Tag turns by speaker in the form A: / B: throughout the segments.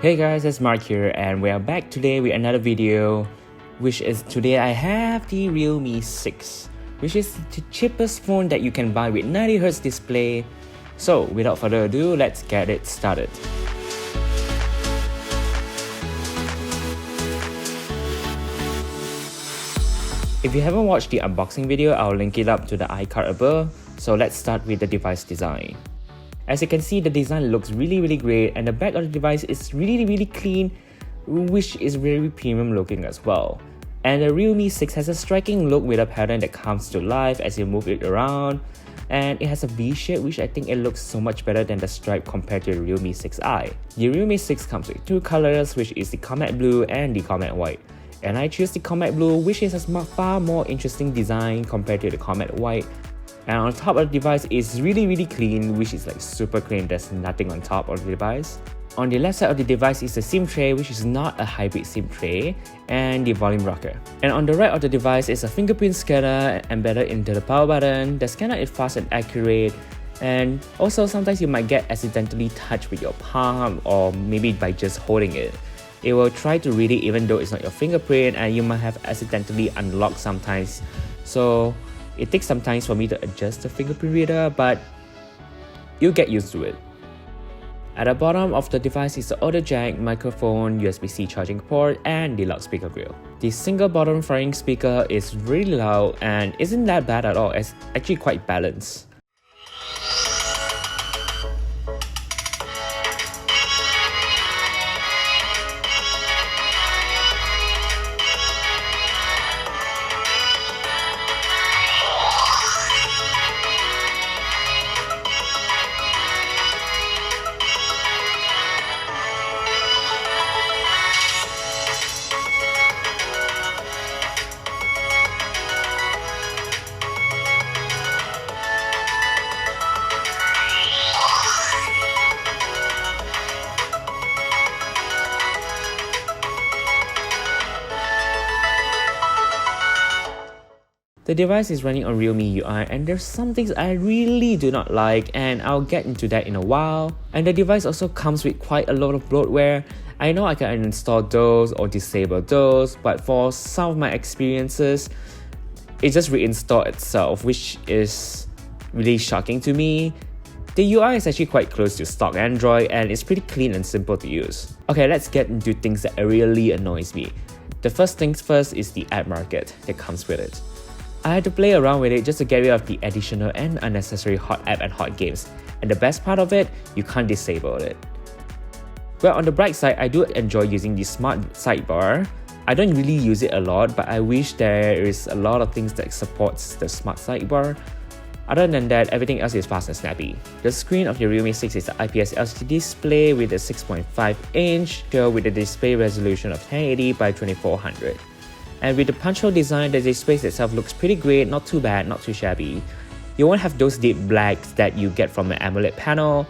A: Hey guys, it's Mark here and we are back today with another video, which is today I have the Realme 6, which is the cheapest phone that you can buy with 90Hz display. So without further ado, let's get it started. If you haven't watched the unboxing video, I'll link it up to the iCard above. So let's start with the device design. As you can see, the design looks really great and the back of the device is really clean, which is very premium looking as well. And the Realme 6 has a striking look with a pattern that comes to life as you move it around, and it has a V shape, which I think it looks so much better than the stripe compared to the Realme 6i. The Realme 6 comes with two colors, which is the Comet Blue and the Comet White. And I choose the Comet Blue, which is a far more interesting design compared to the Comet White. And on top of the device is really clean, which is like super clean. There's nothing on top of the device. On the left side of the device is the SIM tray, which is not a hybrid SIM tray, and the volume rocker. And on the right of the device is a fingerprint scanner embedded into the power button. The scanner is fast and accurate, and also sometimes you might get accidentally touched with your palm or maybe by just holding it. It will try to read it even though it's not your fingerprint, and you might have accidentally unlocked sometimes. So it takes some time for me to adjust the fingerprint reader, but you'll get used to it. At the bottom of the device is the audio jack, microphone, USB-C charging port, and the loudspeaker grill. The single bottom firing speaker is really loud and isn't that bad at all. It's actually quite balanced. The device is running on Realme UI, and there's some things I really do not like, and I'll get into that in a while. And the device also comes with quite a lot of bloatware. I know I can uninstall those or disable those, but for some of my experiences, it just reinstalled itself, which is really shocking to me. The UI is actually quite close to stock Android and it's pretty clean and simple to use. Okay, let's get into things that really annoys me. The first things first is the app market that comes with it. I had to play around with it just to get rid of the additional and unnecessary hot app and hot games. And the best part of it, you can't disable it. Well, on the bright side, I do enjoy using the smart sidebar. I don't really use it a lot, but I wish there is a lot of things that supports the smart sidebar. Other than that, everything else is fast and snappy. The screen of the Realme 6 is the IPS LCD display with a 6.5-inch with a display resolution of 1080 by 2400. And with the punch hole design, the display itself looks pretty great, not too bad, not too shabby. You won't have those deep blacks that you get from an AMOLED panel,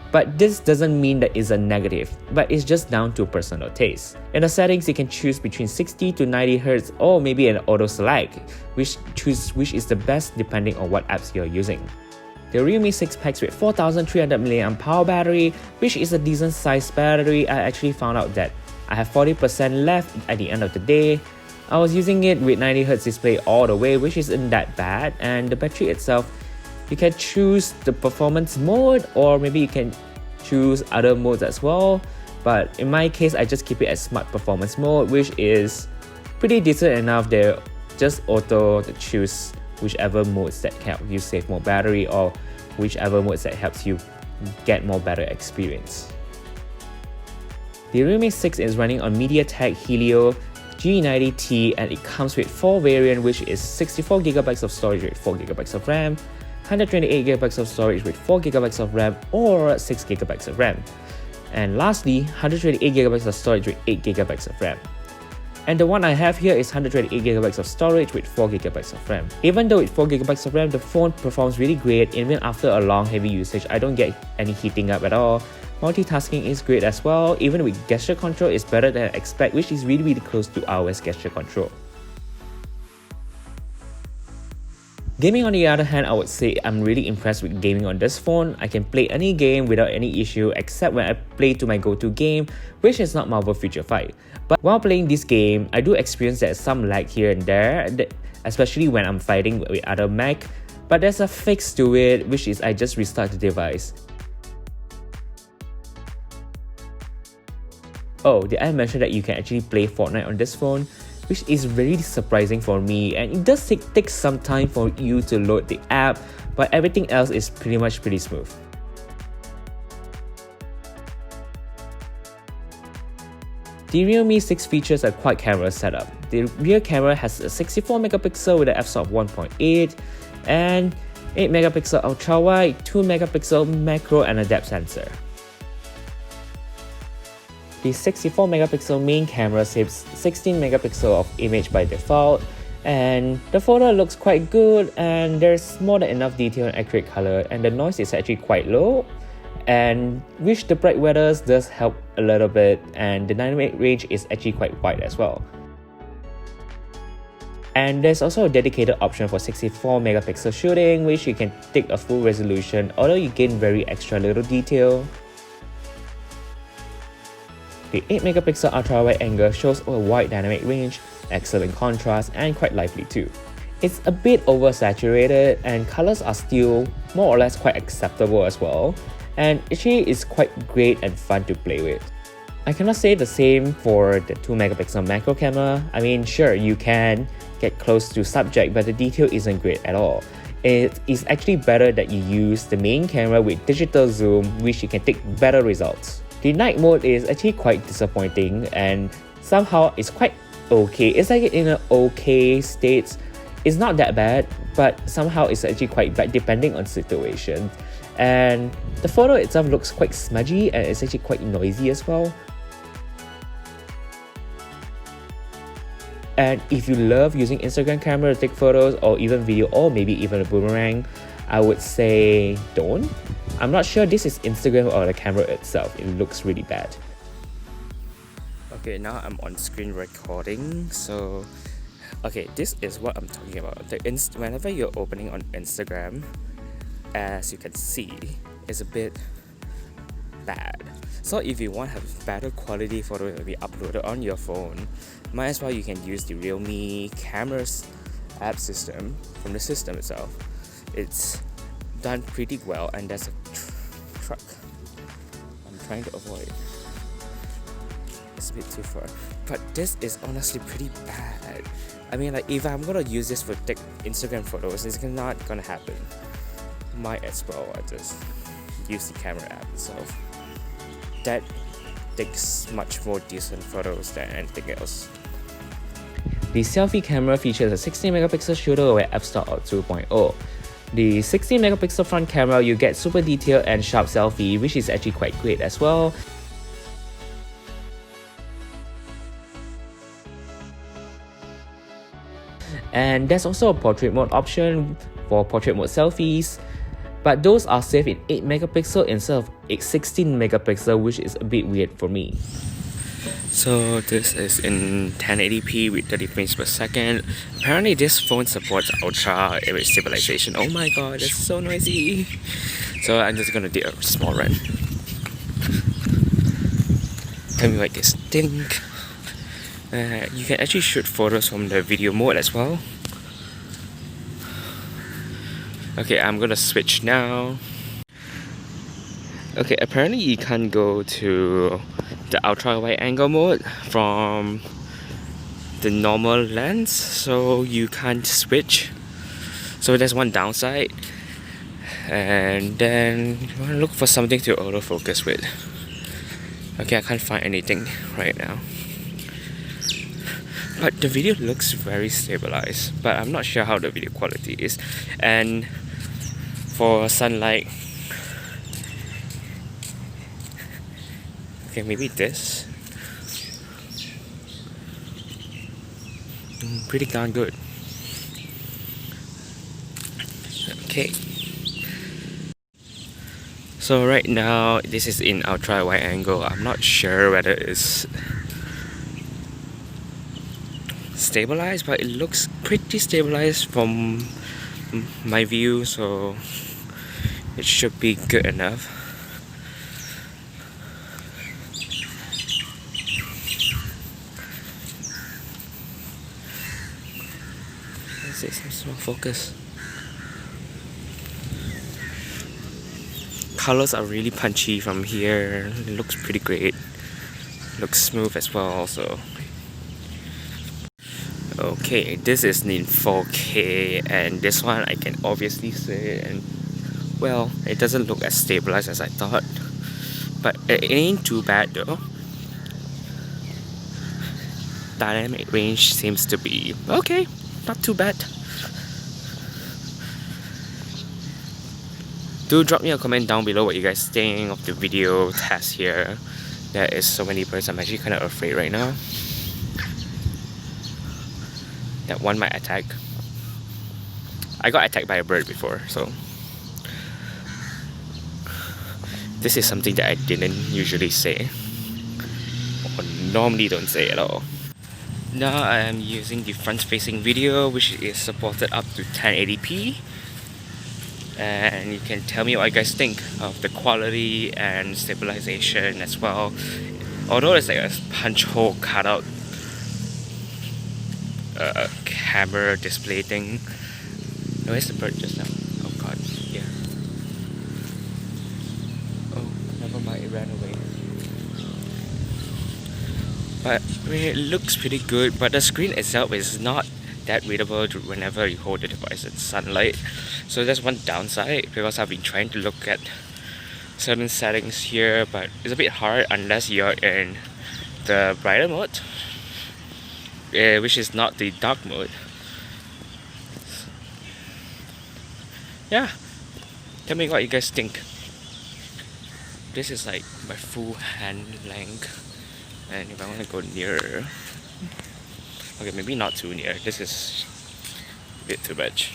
A: but this doesn't mean that it's a negative, but it's just down to personal taste. In the settings, you can choose between 60 to 90Hz or maybe an auto select, which is the best depending on what apps you're using. The Realme 6 packs with 4300 mAh power battery, which is a decent sized battery. I actually found out that I have 40% left at the end of the day. I was using it with 90Hz display all the way, which isn't that bad, and the battery itself, you can choose the performance mode or maybe you can choose other modes as well, but in my case I just keep it as smart performance mode, which is pretty decent enough. They're just auto to choose whichever modes that help you save more battery or whichever modes that helps you get more better experience. The Realme 6 is running on MediaTek Helio G90T, and it comes with 4 variants, which is 64GB of storage with 4GB of RAM, 128GB of storage with 4GB of RAM, or 6GB of RAM. And lastly, 128GB of storage with 8GB of RAM. And the one I have here is 128GB of storage with 4GB of RAM. Even though with 4GB of RAM, the phone performs really great. Even after a long heavy usage, I don't get any heating up at all. Multitasking is great as well. Even with gesture control, it's better than I expect, which is really close to iOS gesture control. Gaming on the other hand, I would say I'm really impressed with gaming on this phone. I can play any game without any issue except when I play to my go-to game, which is not Marvel Future Fight. But while playing this game, I do experience that some lag here and there, especially when I'm fighting with other Mac. But there's a fix to it, which is I just restart the device. Oh, did I mention that you can actually play Fortnite on this phone? Which is really surprising for me, and it does take some time for you to load the app, but everything else is pretty smooth. The Realme 6 features a quad camera setup. The rear camera has a 64 megapixel with an f-stop of 1.8 and 8 megapixel ultra wide, 2 megapixel macro and a depth sensor. The 64 megapixel main camera saves 16 megapixel of image by default, and the photo looks quite good, and there's more than enough detail and accurate color, and the noise is actually quite low, and which the bright weathers does help a little bit, and the dynamic range is actually quite wide as well. And there's also a dedicated option for 64 megapixel shooting, which you can take a full resolution, although you gain very extra little detail. The 8 megapixel ultra-wide angle shows a wide dynamic range, excellent contrast, and quite lively too. It's a bit oversaturated, and colors are still more or less quite acceptable as well, and actually it's quite great and fun to play with. I cannot say the same for the 2 megapixel macro camera. I mean, sure, you can get close to subject, but the detail isn't great at all. It is actually better that you use the main camera with digital zoom, which you can take better results. The night mode is actually quite disappointing, and somehow it's quite okay. It's like in an okay state. It's not that bad, but somehow it's actually quite bad depending on situation. And the photo itself looks quite smudgy, and it's actually quite noisy as well. And if you love using Instagram camera to take photos or even video or maybe even a boomerang, I would say don't. I'm not sure this is Instagram or the camera itself. It looks really bad. Okay, now I'm on screen recording. So, okay, this is what I'm talking about. Whenever you're opening on Instagram, as you can see, it's a bit bad. So if you want to have better quality photo to be uploaded on your phone, might as well you can use the Realme cameras app system from the system itself. It's done pretty well, and there's a truck I'm trying to avoid. It's a bit too far, but this is honestly pretty bad. I mean, like, if I'm gonna use this for take Instagram photos, it's not gonna happen. Might as well I just use the camera app itself. That takes much more decent photos than anything else. The selfie camera features a 16 megapixel shooter with f-stop of 2.0. The 16 megapixel front camera, you get super detailed and sharp selfie, which is actually quite great as well. And there's also a portrait mode option for portrait mode selfies, but those are saved in 8 megapixel instead of 16 megapixel, which is a bit weird for me. So this is in 1080p with 30 frames per second. Apparently this phone supports ultra image stabilization. Oh my god, that's so noisy. So I'm just gonna do a small run. Tell me what this thing. You can actually shoot photos from the video mode as well. Okay, I'm gonna switch now. Okay, apparently you can't go to the ultra wide angle mode from the normal lens, so you can't switch. So there's one downside. And then you want to look for something to autofocus with. Okay, I can't find anything right now. But the video looks very stabilized, but I'm not sure how the video quality is. And for sunlight, okay, maybe this. Pretty darn good. Okay. So right now, this is in ultra wide angle. I'm not sure whether it's stabilized, but it looks pretty stabilized from my view, so it should be good enough. Let's see some small focus. Colors are really punchy from here. It looks pretty great. Looks smooth as well also. Okay, this is in 4K, and this one I can obviously say, and well, it doesn't look as stabilized as I thought, but it ain't too bad though. Dynamic range seems to be okay, not too bad. Do drop me a comment down below what you guys think of the video test here. There is so many birds, I'm actually kind of afraid right now that one might attack. I got attacked by a bird before, so this is something that I didn't usually say, or normally don't say at all. Now I am using the front-facing video, which is supported up to 1080p, and you can tell me what you guys think of the quality and stabilization as well. Although it's like a punch hole cutout camera display thing. Where's the bird just now? Oh god, yeah. Oh, never mind, it ran away. But I mean, it looks pretty good, but the screen itself is not that readable whenever you hold the device in sunlight. So that's one downside, because I've been trying to look at certain settings here, but it's a bit hard unless you're in the brighter mode, which is not the dark mode. Yeah, tell me what you guys think. This is like my full hand length, and if I want to go nearer, okay, maybe not too near, this is a bit too much.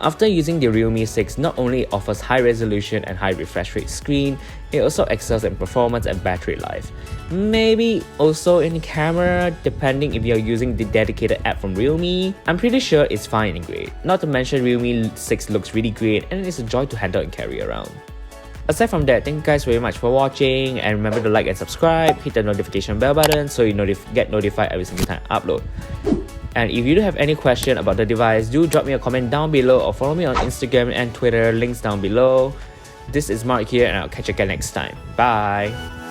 A: After using the Realme 6 not only offers high resolution and high refresh rate screen, it also excels in performance and battery life. Maybe also in camera, depending if you're using the dedicated app from Realme. I'm pretty sure it's fine and great. Not to mention Realme 6 looks really great and it's a joy to handle and carry around. Aside from that, thank you guys very much for watching, and remember to like and subscribe, hit the notification bell button so you get notified every single time I upload. And if you do have any question about the device, do drop me a comment down below or follow me on Instagram and Twitter, links down below. This is Mark here, and I'll catch you again next time. Bye!